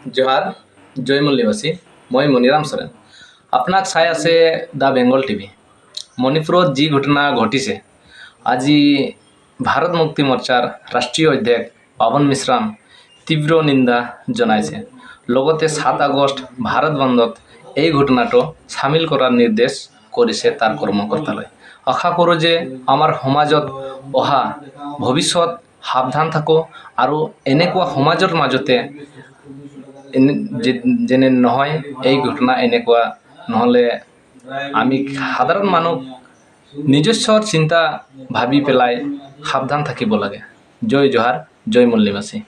जोहार जयमल्लीबासी मैं मणिराम सोरेन अपना छाया से दा बेंगल टीवी मणिपुर जी घटना घटिसे আজি भारत मुक्ति मोर्चार राष्ट्रीय अध्यक्ष पावन मिश्राम तीव्र निंदा जनाइছে লগতে 7 আগস্ট भारत बंदत এই ঘটনাটো সামিল কৰাৰ নিৰ্দেশ কৰিছে তাৰ কৰ্মকৰ্তালৈ আশা কৰোঁ যে আমাৰ সমাজত অহা ভৱিষ্যত সাৱধান থাকো আৰু এনেকুৱা সমাজৰ মাজতে যেনে নহয় এই ঘটনা এনেকুৱা নহলে আমি সাধাৰণ মানুহ নিজস্বৰ চিন্তা ভাবি পেলাই সাৱধান থাকিব লাগে। জয় জোহাৰ জয় মল্লিবাসী।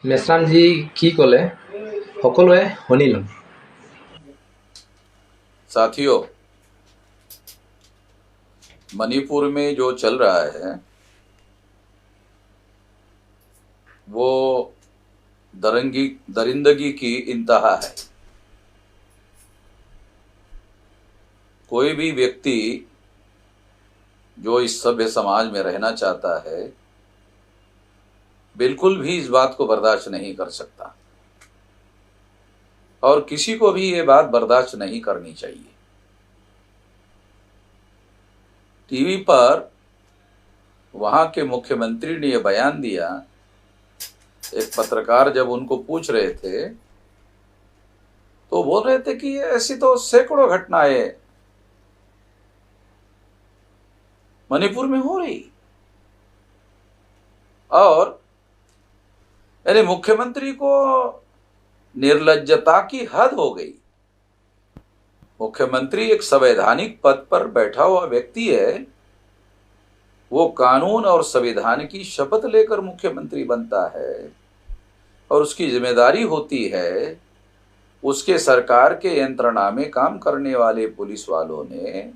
মেশ্ৰামজী কি ক'লে সকলোৱে শুনিলোঁ। साथियों, मणिपुर में जो चल रहा है वो दरिंदगी की इंतहा है। कोई भी व्यक्ति जो इस सभ्य समाज में रहना चाहता है बिल्कुल भी इस बात को बर्दाश्त नहीं कर सकता और किसी को भी ये बात बर्दाश्त नहीं करनी चाहिए। टीवी पर वहां के मुख्यमंत्री ने यह बयान दिया। एक पत्रकार जब उनको पूछ रहे थे तो बोल रहे थे कि ऐसी तो सैकड़ों घटनाएं मणिपुर में हो रही और यानी मुख्यमंत्री को निर्लज्जता की हद हो गई। मुख्यमंत्री एक संवैधानिक पद पर बैठा हुआ व्यक्ति है, वो कानून और संविधान की शपथ लेकर मुख्यमंत्री बनता है और उसकी जिम्मेदारी होती है उसके सरकार के यंत्रणा में काम करने वाले पुलिस वालों ने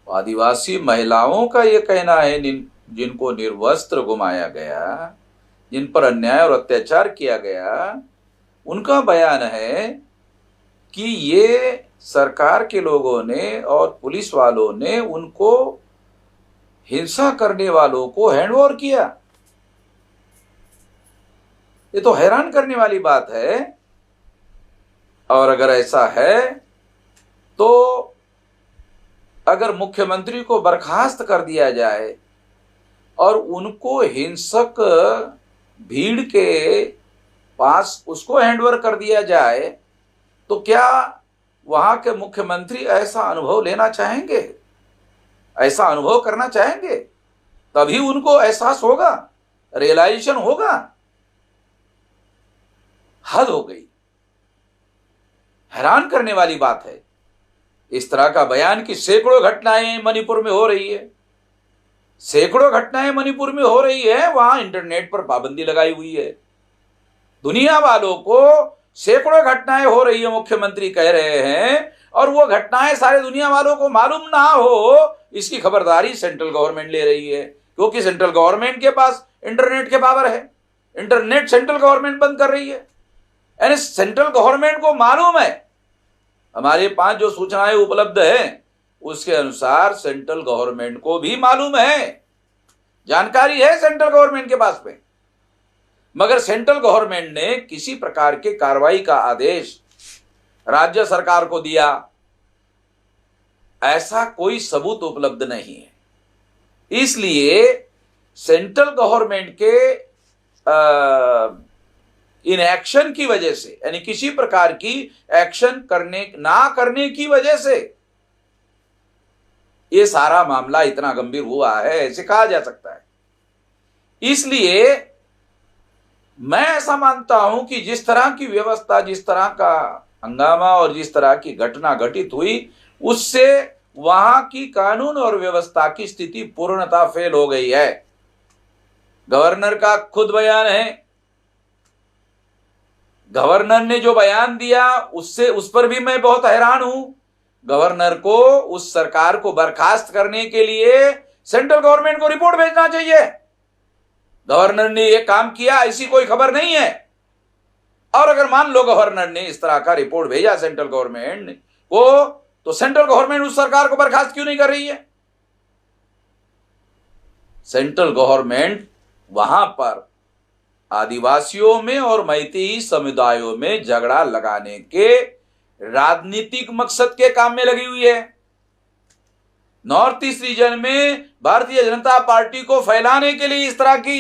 आदिवासी महिलाओं का ये कहना है जिनको निर्वस्त्र घुमाया गया, जिन पर अन्याय और अत्याचार किया गया, उनका बयान है कि ये सरकार के लोगों ने और पुलिस वालों ने उनको हिंसा करने वालों को हैंडओवर किया। ये तो हैरान करने वाली बात है। और अगर ऐसा है तो अगर मुख्यमंत्री को बर्खास्त कर दिया जाए और उनको हिंसक भीड़ के पास उसको हैंडओवर कर दिया जाए तो क्या वहां के मुख्यमंत्री ऐसा अनुभव लेना चाहेंगे, ऐसा अनुभव करना चाहेंगे? तभी उनको एहसास होगा, रियलाइजेशन होगा। हद हो गई, हैरान करने वाली बात है। इस तरह का बयान की सैकड़ों घटनाएं मणिपुर में हो रही है, सैकड़ों घटनाएं मणिपुर में हो रही है। वहां इंटरनेट पर पाबंदी लगाई हुई है। दुनिया वालों को सैकड़ों घटनाएं हो रही है मुख्यमंत्री कह रहे हैं और वो घटनाएं सारे दुनिया वालों को मालूम ना हो इसकी खबरदारी सेंट्रल गवर्नमेंट ले रही है, क्योंकि सेंट्रल गवर्नमेंट के पास इंटरनेट के पावर है। इंटरनेट सेंट्रल गवर्नमेंट बंद कर रही है, यानी सेंट्रल गवर्नमेंट को मालूम है। हमारे पास जो सूचनाएं उपलब्ध है उसके अनुसार सेंट्रल गवर्नमेंट को भी मालूम है, जानकारी है सेंट्रल गवर्नमेंट के पास में, मगर सेंट्रल गवर्नमेंट ने किसी प्रकार के कार्रवाई का आदेश राज्य सरकार को दिया, ऐसा कोई सबूत उपलब्ध नहीं है। इसलिए सेंट्रल गवर्नमेंट के इनएक्शन की वजह से, यानी किसी प्रकार की एक्शन ना करने की वजह से ये सारा मामला इतना गंभीर हुआ है, ऐसे कहा जा सकता है। इसलिए मैं ऐसा मानता हूं कि जिस तरह की व्यवस्था, जिस तरह का हंगामा और जिस तरह की घटना घटित हुई, उससे वहां की कानून और व्यवस्था की स्थिति पूर्णतः फेल हो गई है। गवर्नर का खुद बयान है, गवर्नर ने जो बयान दिया उस पर भी मैं बहुत हैरान हूं। गवर्नर को उस सरकार को बर्खास्त करने के लिए सेंट्रल गवर्नमेंट को रिपोर्ट भेजना चाहिए। गवर्नर ने यह काम किया ऐसी कोई खबर नहीं है। और अगर मान लो गवर्नर ने इस तरह का रिपोर्ट भेजा सेंट्रल गवर्नमेंट को, तो सेंट्रल गवर्नमेंट उस सरकार को बर्खास्त क्यों नहीं कर रही है? सेंट्रल गवर्नमेंट वहां पर आदिवासियों में और मैती समुदायों में झगड़ा लगाने के राजनीतिक मकसद के काम में लगी हुई है। नॉर्थ ईस्ट रीजन में भारतीय जनता पार्टी को फैलाने के लिए इस तरह की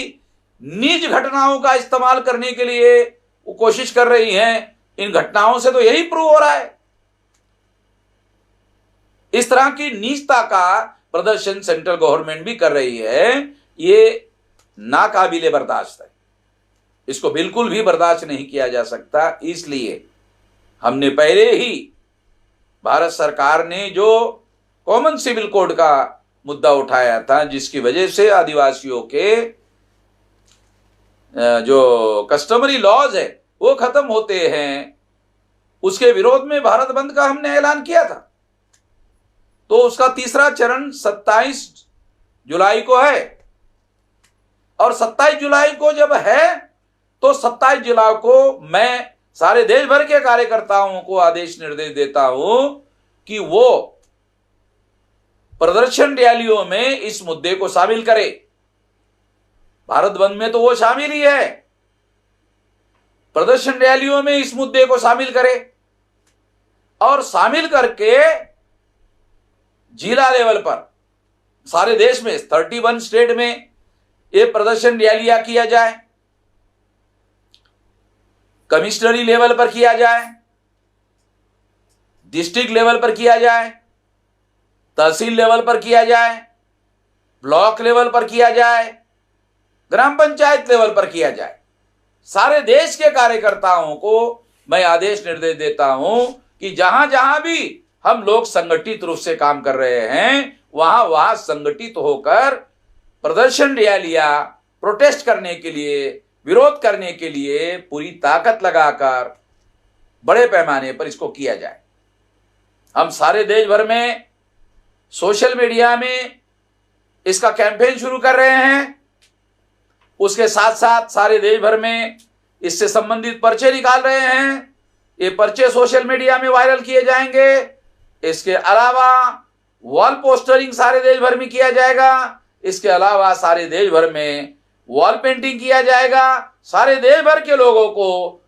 नीच घटनाओं का इस्तेमाल करने के लिए वो कोशिश कर रही हैं। इन घटनाओं से तो यही प्रूव हो रहा है। इस तरह की नीचता का प्रदर्शन सेंट्रल गवर्नमेंट भी कर रही है। ये नाकाबिले बर्दाश्त है। इसको बिल्कुल भी बर्दाश्त नहीं किया जा सकता। इसलिए हमने पहले ही भारत सरकार ने जो कॉमन सिविल कोड का मुद्दा उठाया था, जिसकी वजह से आदिवासियों के जो कस्टमरी लॉज है वो खत्म होते हैं, उसके विरोध में भारत बंद का हमने ऐलान किया था। तो उसका तीसरा चरण 27 जुलाई को है और 27 जुलाई को जब है तो 27 जुलाई को मैं सारे देश भर के कार्यकर्ताओं को आदेश निर्देश देता हूं कि वो प्रदर्शन रैलियों में इस मुद्दे को शामिल करे। भारत बंद में तो वो शामिल ही है। प्रदर्शन रैलियों में इस मुद्दे को शामिल करे और शामिल करके जिला लेवल पर सारे देश में 31 स्टेट में ये प्रदर्शन रैलियां किया जाए, कमिश्नरी लेवल पर किया जाए, डिस्ट्रिक्ट लेवल पर किया जाए, तहसील लेवल पर किया जाए, ब्लॉक लेवल पर किया जाए, ग्राम पंचायत लेवल पर किया जाए। सारे देश के कार्यकर्ताओं को मैं आदेश निर्देश देता हूं कि जहां जहां भी हम लोग संगठित रूप से काम कर रहे हैं वहां संगठित होकर प्रदर्शन रैलियां प्रोटेस्ट करने के लिए, विरोध करने के लिए पूरी ताकत लगाकर बड़े पैमाने पर इसको किया जाए। हम सारे देश भर में सोशल मीडिया में इसका कैंपेन शुरू कर रहे हैं। उसके साथ साथ सारे देश भर में इससे संबंधित पर्चे निकाल रहे हैं। ये पर्चे सोशल मीडिया में वायरल किए जाएंगे। इसके अलावा वॉल पोस्टरिंग सारे देश भर में किया जाएगा। इसके अलावा सारे देश भर में वॉल पेंटिंग किया जाएगा। सारे देश भर के लोगों को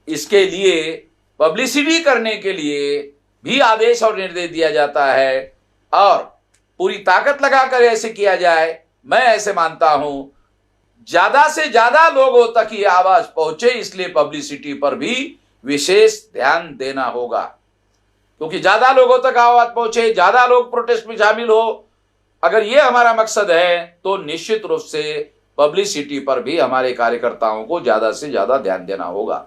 इसके लिए पब्लिसिटी करने के लिए भी आदेश और निर्देश दिया जाता है और पूरी ताकत लगाकर ऐसे किया जाए। मैं ऐसे मानता हूं ज्यादा से ज्यादा लोगों तक ये आवाज पहुंचे, इसलिए पब्लिसिटी पर भी विशेष ध्यान देना होगा, क्योंकि ज्यादा लोगों तक आवाज पहुंचे, ज्यादा लोग प्रोटेस्ट में शामिल हो। अगर ये हमारा मकसद है तो निश्चित रूप से पब्लिसिटी पर भी हमारे कार्यकर्ताओं को ज्यादा से ज्यादा ध्यान देना होगा।